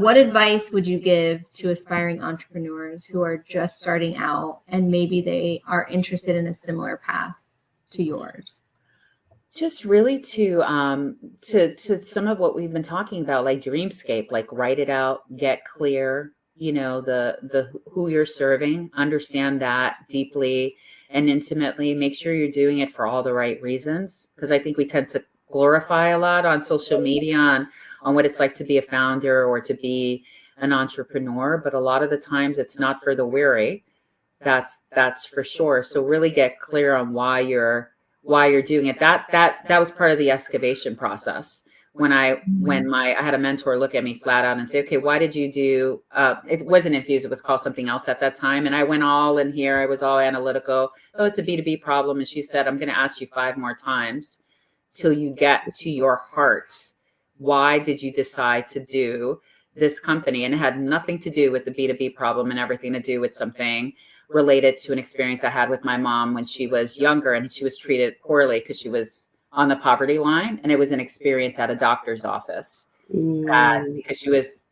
What advice would you give to aspiring entrepreneurs who are just starting out and maybe they are interested in a similar path to yours? Just really to some of what we've been talking about, like dreamscape, like write it out, get clear, the who you're serving, understand that deeply and intimately. Make sure you're doing it for all the right reasons, because I think we tend to glorify a lot on social media on what it's like to be a founder or to be an entrepreneur, but a lot of the times it's not for the weary. That's for sure. So really get clear on why you're doing it. That was part of the excavation process. When I had a mentor look at me flat out and say, okay, why did you do, it wasn't Infuse, it was called something else at that time. And I went all in here, I was all analytical. Oh, it's a B2B problem. And she said, I'm going to ask you 5 more times till you get to your heart. Why did you decide to do this company? And it had nothing to do with the B2B problem and everything to do with something related to an experience I had with my mom when she was younger and she was treated poorly because she was on the poverty line. And it was an experience at a doctor's office. Because she was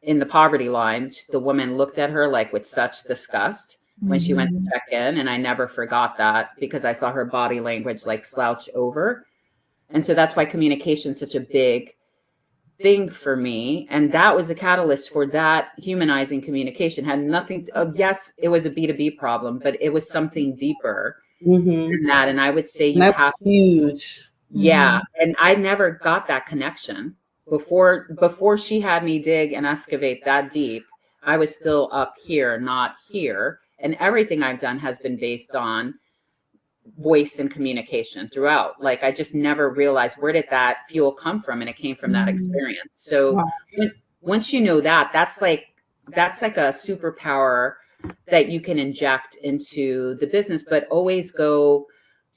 in the poverty line, the woman looked at her like with such disgust when she went to check in. And I never forgot that because I saw her body language like slouch over. And so that's why communication is such a big thing for me. And that was the catalyst for that humanizing communication. Had nothing to, yes, it was a B2B problem, but it was something deeper than that. And I would say you have huge. Yeah. And I never got that connection before she had me dig and excavate that deep. I was still up here, not here. And everything I've done has been based on voice and communication throughout. Like, I just never realized, where did that fuel come from? And it came from that experience. So once you know that, that's like a superpower that you can inject into the business, but always go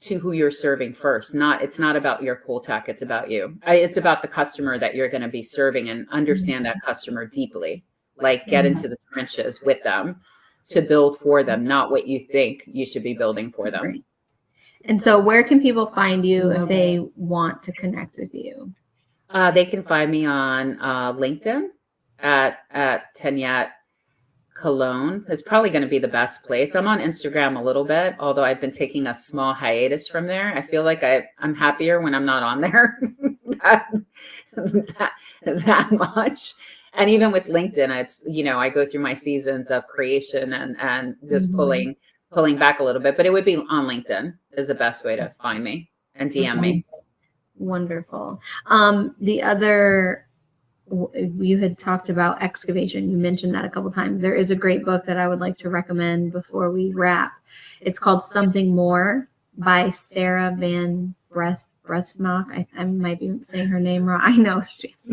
to who you're serving first. It's not about your cool tech. It's about you. It's about the customer that you're going to be serving, and understand that customer deeply, like get into the trenches with them to build for them, not what you think you should be building for them. And so where can people find you if they want to connect with you? They can find me on LinkedIn at Tanya Cologne. It's probably going to be the best place. I'm on Instagram a little bit, although I've been taking a small hiatus from there. I feel like I'm happier when I'm not on there that much. And even with LinkedIn, it's, I go through my seasons of creation and just pulling back a little bit, but it would be on LinkedIn is the best way to find me, and DM me. Wonderful. The other, you had talked about excavation. You mentioned that a couple of times. There is a great book that I would like to recommend before we wrap. It's called Something More by Sarah Van Brethnock. I might be saying her name wrong. I know she's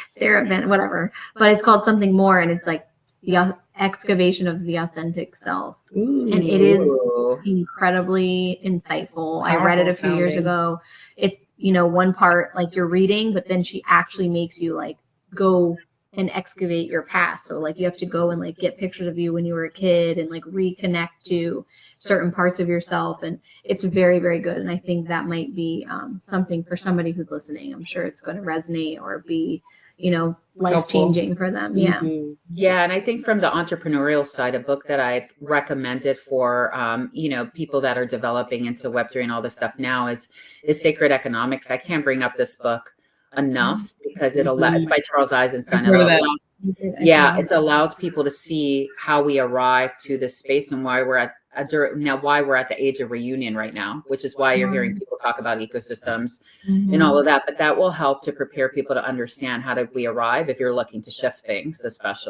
Sarah Van, whatever. But it's called Something More, and it's like the excavation of the authentic self. And it is incredibly insightful. I read it a few years ago. It's, one part like you're reading, but then she actually makes you like go and excavate your past. So like you have to go and like get pictures of you when you were a kid and like reconnect to certain parts of yourself. And it's very, very good. And I think that might be something for somebody who's listening. I'm sure it's going to resonate or be, life-changing for them. Yeah. Yeah. And I think from the entrepreneurial side, a book that I've recommended for, people that are developing into Web3 and all this stuff now is Sacred Economics. I can't bring up this book enough because it's by Charles Eisenstein. It allows people to see how we arrive to this space and why we're at the age of reunion right now, which is why you're hearing people talk about ecosystems and all of that. But that will help to prepare people to understand how did we arrive if you're looking to shift things, especially.